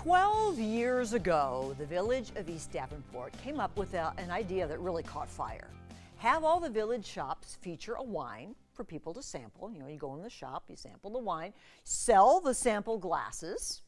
12 years ago, the Village of East Davenport came up with an idea that really caught fire. Have all the village shops feature a wine for people to sample. You know, you go in the shop, you sample the wine, sell the sample glasses,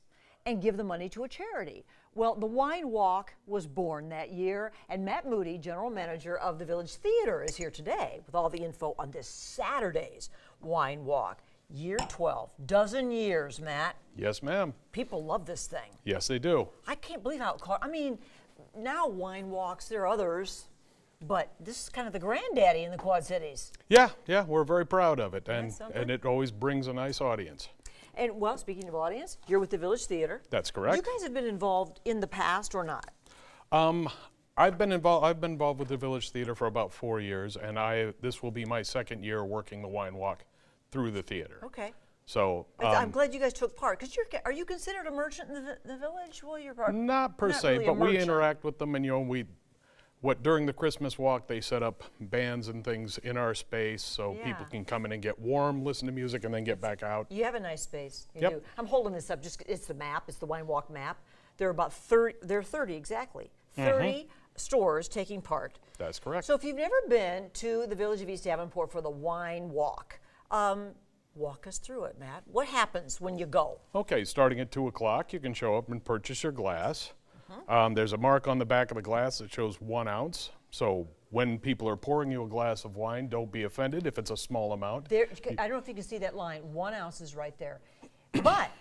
and give the money to a charity. Well, the Wine Walk was born that year, and Matt Moody, general manager of the Village Theater, is here today with all the info on this Saturday's Wine Walk. Year 12, dozen years, Matt. Yes, ma'am. People love this thing. Yes, they do. I can't believe how it caught. I mean, now wine walks, there are others, but this is kind of the granddaddy in the Quad Cities. Yeah, we're very proud of it, and it always brings a nice audience. And, well, speaking of audience, you're with the Village Theater. That's correct. You guys have been involved in the past or not? I've been involved with the Village Theater for about 4 years, and this will be my second year working the Wine Walk through the theater. Okay. So I'm glad you guys took part, because are you considered a merchant in the village? Well, you're part. Not per se, really but we interact with them, and during the Christmas walk they set up bands and things in our space so people can come in and get warm, listen to music, and then get back out. You have a nice space. You Yep. do. I'm holding this up. It's the map. It's the Wine Walk map. There are about 30. There are 30 exactly. 30 stores taking part. That's correct. So if you've never been to the Village of East Davenport for the Wine Walk, walk us through it, Matt. What happens when you go? Okay, starting at 2 o'clock, you can show up and purchase your glass. There's a mark on the back of the glass that shows 1 ounce. So when people are pouring you a glass of wine, don't be offended if it's a small amount. I don't know if you can see that line. 1 ounce is right there. But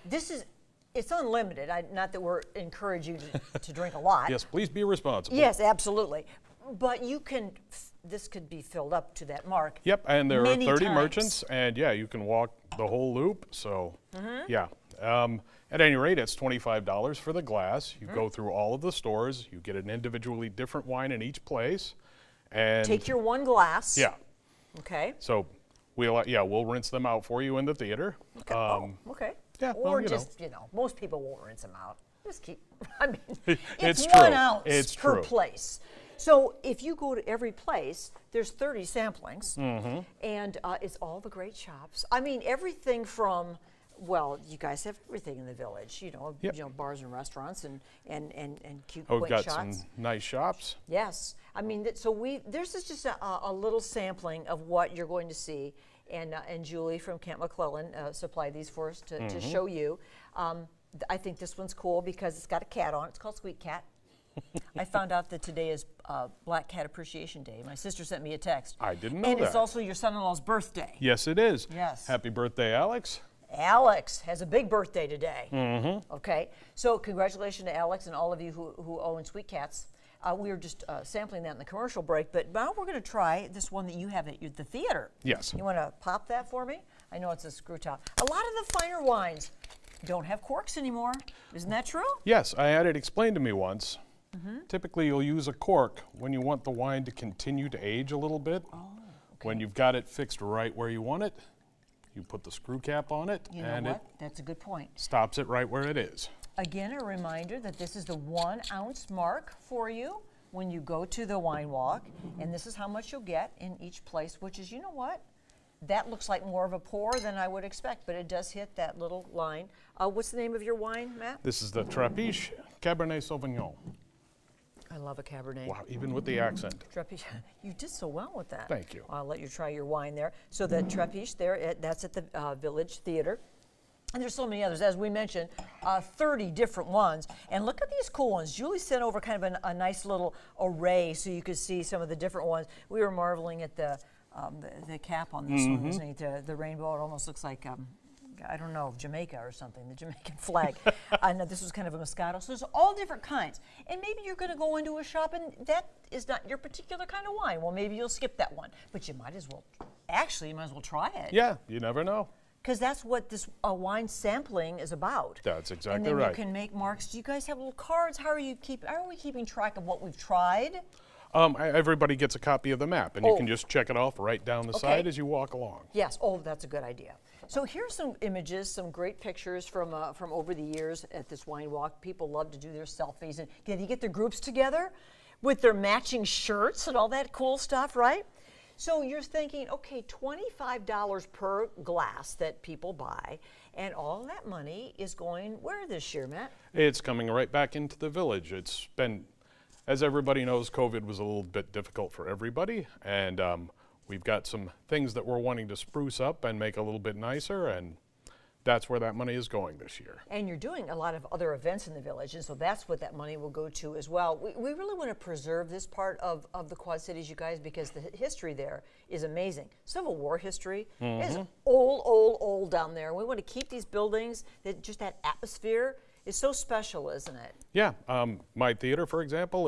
it's unlimited. Not that we're encouraging you to drink a lot. Yes, please be responsible. Yes, absolutely. But this could be filled up to that mark. Yep, and there are 30 times. merchants, and you can walk the whole loop. So, at any rate, it's $25 for the glass. You go through all of the stores. You get an individually different wine in each place, and take your one glass. Yeah. Okay. So we'll rinse them out for you in the theater. Okay. Okay. Yeah. Or well, most people won't rinse them out. Just keep. I mean, it's 1 true. ounce It's per true. place. So if you go to every place, there's 30 samplings, and it's all the great shops. I mean, everything from, well, you guys have everything in the village. You know, bars and restaurants and cute we've quaint got shots. some nice shops. Yes, I mean, this is just a little sampling of what you're going to see, and Julie from Camp McClellan supplied these for us to show you. I think this one's cool because it's got a cat on it. It's called Sweet Cat. I found out that today is Black Cat Appreciation Day. My sister sent me a text. I didn't know that. And it's also your son-in-law's birthday. Yes, it is. Yes. Happy birthday, Alex. Alex has a big birthday today. Okay, so congratulations to Alex and all of you who own Sweet Cats. We were just sampling that in the commercial break, but now we're going to try this one that you have at the theater. Yes. You want to pop that for me? I know it's a screw top. A lot of the finer wines don't have corks anymore. Isn't that true? Yes, I had it explained to me once. Typically, you'll use a cork when you want the wine to continue to age a little bit. Oh, okay. When you've got it fixed right where you want it, you put the screw cap on it, and it that's a good point. Stops it right where it is. Again, a reminder that this is the 1 ounce mark for you when you go to the Wine Walk, and this is how much you'll get in each place, which is, you know what? That looks like more of a pour than I would expect, but it does hit that little line. What's the name of your wine, Matt? This is the Trapiche Cabernet Sauvignon. I love a Cabernet. Wow, even with the accent. Trapiche. You did so well with that. Thank you. I'll let you try your wine there. So the Trapiche there, that's at the Village Theater. And there's so many others, as we mentioned, 30 different ones. And look at these cool ones. Julie sent over kind of a nice little array so you could see some of the different ones. We were marveling at the cap on this one, isn't it? The rainbow, it almost looks like, I don't know, Jamaica or something, the Jamaican flag. I know this was kind of a Moscato. So there's all different kinds. And maybe you're going to go into a shop and that is not your particular kind of wine. Well, maybe you'll skip that one. But you might as well try it. Yeah, you never know. Because that's what this wine sampling is about. That's exactly and then right. You can make marks. Do you guys have little cards? How are we keeping track of what we've tried? Everybody gets a copy of the map, and you can just check it off right down the side as you walk along. Yes. Oh, that's a good idea. So here's some images, some great pictures from over the years at this wine walk. People love to do their selfies, and you get their groups together with their matching shirts and all that cool stuff, right? So you're thinking, okay, $25 per glass that people buy, And all that money is going where this year, Matt? It's coming right back into the village. It's been, as everybody knows, COVID was a little bit difficult for everybody, and we've got some things that we're wanting to spruce up and make a little bit nicer, and that's where that money is going this year. And you're doing a lot of other events in the village, and so that's what that money will go to as well. We really want to preserve this part of the Quad Cities, you guys, because the history there is amazing. Civil War history is old down there. We want to keep these buildings, just that atmosphere is so special, isn't it? Yeah, my theater, for example,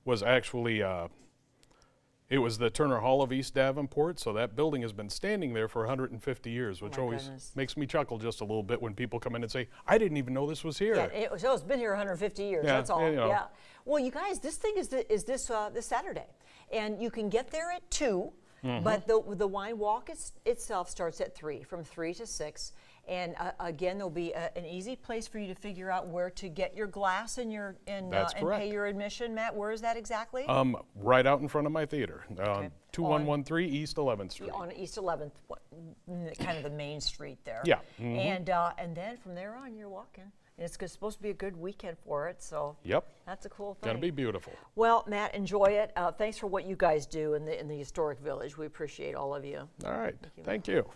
was actually it was the Turner Hall of East Davenport, so that building has been standing there for 150 years, which always makes me chuckle just a little bit when people come in and say, "I didn't even know this was here." Yeah, it's been here 150 years. Yeah, that's all. you know. Yeah. Well, you guys, this thing is this Saturday, and you can get there at 2. But the wine walk itself starts at 3, from 3 to 6. And again, there'll be an easy place for you to figure out where to get your glass and and pay your admission. Matt, where is that exactly? Right out in front of my theater, Okay. 2113 East 11th Street. On East 11th, kind of the main street there. Yeah. And then from there on, you're walking. And it's supposed to be a good weekend for it, so Yep. that's a cool thing. Gonna be beautiful. Well, Matt, enjoy it. Thanks for what you guys do in the historic village. We appreciate all of you. All right. Thank you.